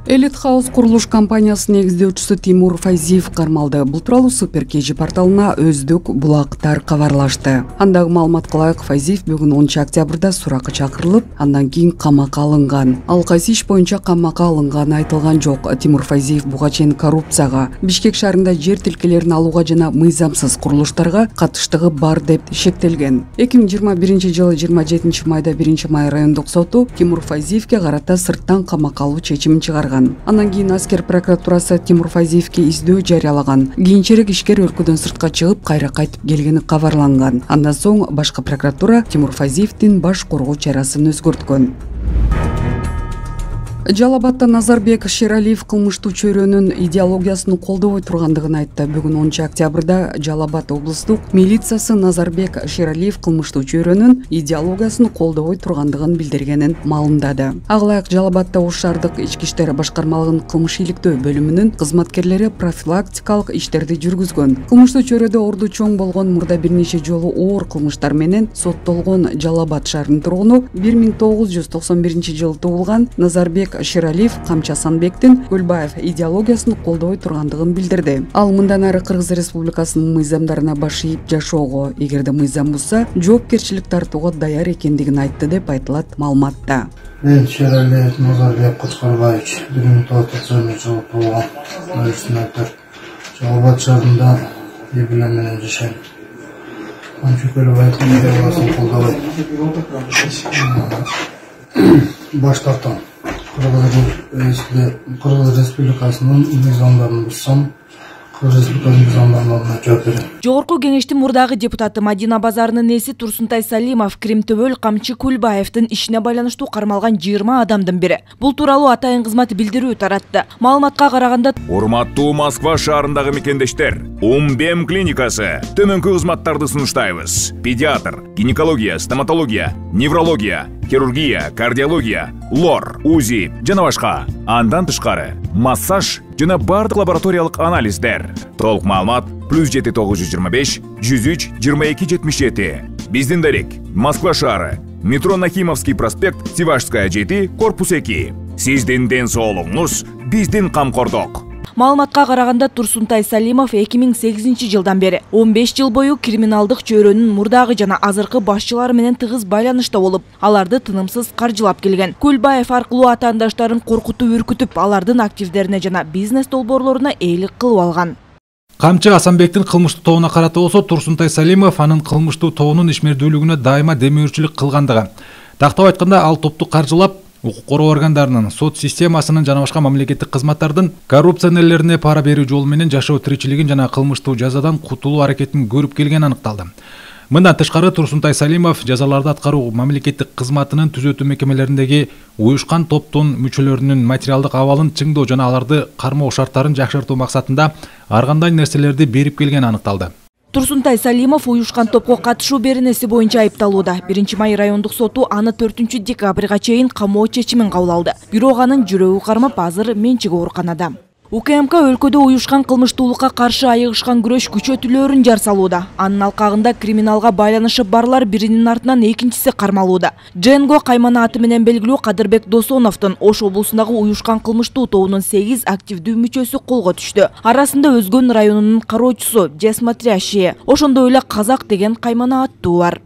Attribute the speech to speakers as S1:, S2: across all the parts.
S1: Элит Хаус курулуш компаниясынын негиздөөчүсү Тимур Файзиев кармалды. Бул тууралуу Супер KG порталына өздүк булактар кабарлашты. Андагы маалыматка ылайык, Файзиев бүгүн 10 октябрда суракка чакырылып, андан кийин камакка алынган. Ал кайсы иш боюнча камакка алынганы айтылган жок. Тимур Файзиев буга чейин коррупцияга, Бишкек шаарында жер тилкелерин алууга жана мыйзамсыз курулуштарга катыштыгы бар деп шектелген. 2021-жылы 27 майда 1-май райондук соту Тимур Файзиевке карата сырттан камакка алуу чечимин чыгарган. Андан кийин аскер прокуратурасы Тимур Файзиевке издөө жарыялаган. Кийинчерээк ишкер өлкөдөн сыртка чыгып, кайра кайтып келгени кабарланган. Андан соң башкы прокуратура Тимур Файзиевдин баш коргоо чарасын өзгөрткөн. Жалал-Абадта Назарбек Шералиев кылмыштуу чөйрөнүн идеологиясын колдобой тургандыгын айтты. Бүгүн 10 октябрда Жалал-Абад облустук милициясы Назарбек Шералиев кылмыштуу чөйрөнүн идеологиясын колдобой тургандыгын билдиргенин маалымдады. Ага Жалал-Абадта Ош шаардык ички иштер башкармалыгынын кылмыш иликтөө бөлүмүнүн кызматкерлери профилактикалык иштерди жүргүзгөн. Кылмыштуу чөйрөдө орду чоң болгон, мурда бир нече жолу оор кылмыштар менен соттолгон Жалал-Абад шаарынын тургуну 1991-жылы туулган Назарбек Шералиев Камча Санбектин Көлбаев идеологиясын колдобой тургандыгын билдирди. Ал мындан ары Кыргыз Республикасынын мыйзамдарына баш ийип жашоого, эгерде мыйзам бузса, жоопкерчилик тартууга даяр экендигин айтты деп айтылат маалыматта.
S2: Мен Шералиев Назарбек Кучкарбаевич 1990-жылы туулган. Жалал-Абад шаарында эбилем менен жашайм. Камча Көлбаевдин идеологиясын колдобой баш тартам. Кыргыз Республикасынын мыйзамдарын бузсам, Кыргыз Республикасынын мыйзамдарына жооп берем.
S3: Жогорку кеңештин мурдагы депутаты Мадина базарынын ээси Турсунтай Салимов Кремтөбөл Камчы Кулбаевдин ишине байланыштуу кармалган 20 адамдын бири. Бул тууралуу атайын кызмат билдирүү таратты. Маалыматка караганда,
S4: урматтуу Москва шаарындагы мекендештер, Умбем клиникасы төмөнкү кызматтарды сунуштайбыз. Педиатр, гинекология, стоматология, неврология, хирургия, кардиология, лор, УЗИ жана башка. Андан тышкары массаж жана бардык лабораториялык анализдер. Толук маалымат +7 925 103 22 77. Биздин дарек Москва шаары, метро Нахимовский проспект, Сивашская 7, корпус 2. Сиздин ден соолугуңуз биздин камкордук.
S3: Маалыматка караганда Турсунтай Салимов 2008-жылдан бери 15 жыл бою криминалдык чөйрөнүн мурдагы жана азыркы башчылары менен тыгыз байланышта болуп, аларды тынымсыз каржылап келген. Кулбаев аркылуу атаандаштарын коркутуп үркүтүп, алардын активдерине жана бизнес долбоорлоруна ээлик кылып алган.
S5: Камчы Асанбектин кылмыштуу тобуна карата болсо, Турсунтай Салимов анын кылмыштуу тобунун ишмердүүлүгүнө дайыма демөөрчүлүк кылгандыгы. Тактап айтканда, ал топту каржылап, укук коргоо органдарынын, сот системасынын жана башка мамлекеттик кызматтардын коррупционерлерине пара берүү жолу менен жашоо тиричилигин жана кылмыштуу жазадан кутулуу аракетин көрүп келгени аныкталды. Мындан тышкары Турсунтай Салимов жазаларды аткаруу мамлекеттик кызматынын түзөтүү мекемелериндеги уюшкан топтун мүчөлөрүнүн материалдык абалын чыңдоо жана аларды кармоо шарттарын жакшыртуу максатында ар кандай нерселерди берип келгени аныкталды.
S3: Турсунтай Салимов уюшкан топко катышуу беренеси боюнча айыпталууда. 1-май райондук соту аны 4-декабрга чейин камоо чечимин кабыл алды. Бирок анын жүрөгү кармап, азыр менчик ооруканада. УКМК өлкөдө уюшкан кылмыштуулукка каршы айыгышкан күрөш күчөтүлөөрүн жар салууда. Анын алкагында криминалга байланышы барлар биринин артынан экинчиси кармалууда. Дженго каймана аты менен белгилүү Кадырбек Досоновдун Ош облусундагы уюшкан кылмыштуу тобунун 8 активдүү мүчөсү колго түштү. Арасында Өзгөн районунун кароочусу Джесматрящие, ошондой эле Казак деген каймана аттуу бар.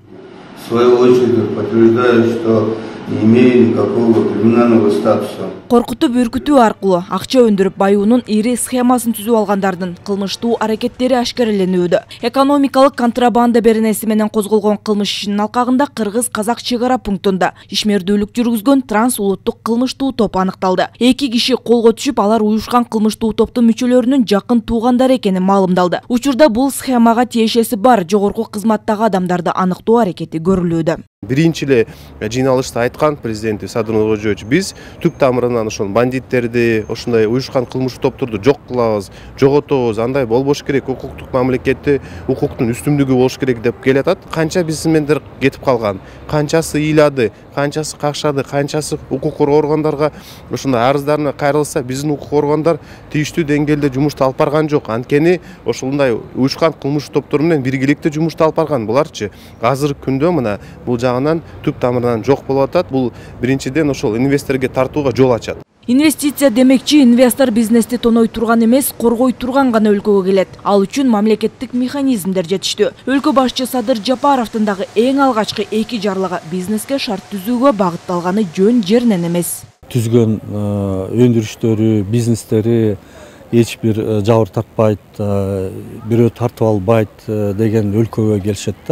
S6: В свою очередь подтверждаю, что не имею никакого криминального статуса.
S3: Коркутуп үркүтүү аркылуу акча өндүрүп баюунун ири схемасын түзүп алгандардын кылмыштуу аракеттери ашкереленүүдө. Экономикалык контрабанда беренеси менен козголгон кылмыш ишинин алкагында Кыргыз-Казак чек ара пунктунда ишмердүүлүк жүргүзгөн трансулуттук кылмыштуу топ аныкталды. 2 киши колго түшүп, алар уюшкан кылмыштуу топтун мүчөлөрүнүн жакын туугандары экени маалымдалды. Учурда бул схемага тиешеси бар жогорку кызматтагы адамдарды аныктоо аракети көрүлүүдө.
S7: Биринчи эле жыйналышта айткан президенти Садыр Нуркожоевич, биз түп тамырынан ошол бандиттерди, ошондой уюшкан кылмыш топторду жок кылабыз, жоготобуз, андай болбош керек, укуктук мамлекетте укуктун үстүмдүгү болуш керек деп келатат. Канча бизнесмендер кетип калган, канчасы ыйлады, канчасы какшады, канчасы укук коргоо органдарга ошондой арыздарына кайрылса, биздин укук органдар тийиштүү деңгээлде жумушту алып барган жок. Анткени ошондой уюшкан кылмыш топтору менен биргеликте жумушту алып барган. Буларчы азыркы күндө мына бул жагынан түп тамырынан жок болуп атат. Бул биринчиден ошол инвесторго тартууга жол ачат.
S3: Инвестиция демекчи инвестор бизнести тоной турган эмес, коргой турган гана өлкөгө келет. Ал үчүн мамлекеттик механизмдер жетиштүү. Өлкө башчы Садыр Жапаровдун дагы эң алгачкы 2 жарлыгы бизнеске шарт түзүүгө багытталганы жөн жеринен эмес.
S8: Түзгөн өндүрүштөрү, бизнестери эч бир жабыр тартпайт, бирөө тартып албайт деген өлкөгө келишет да.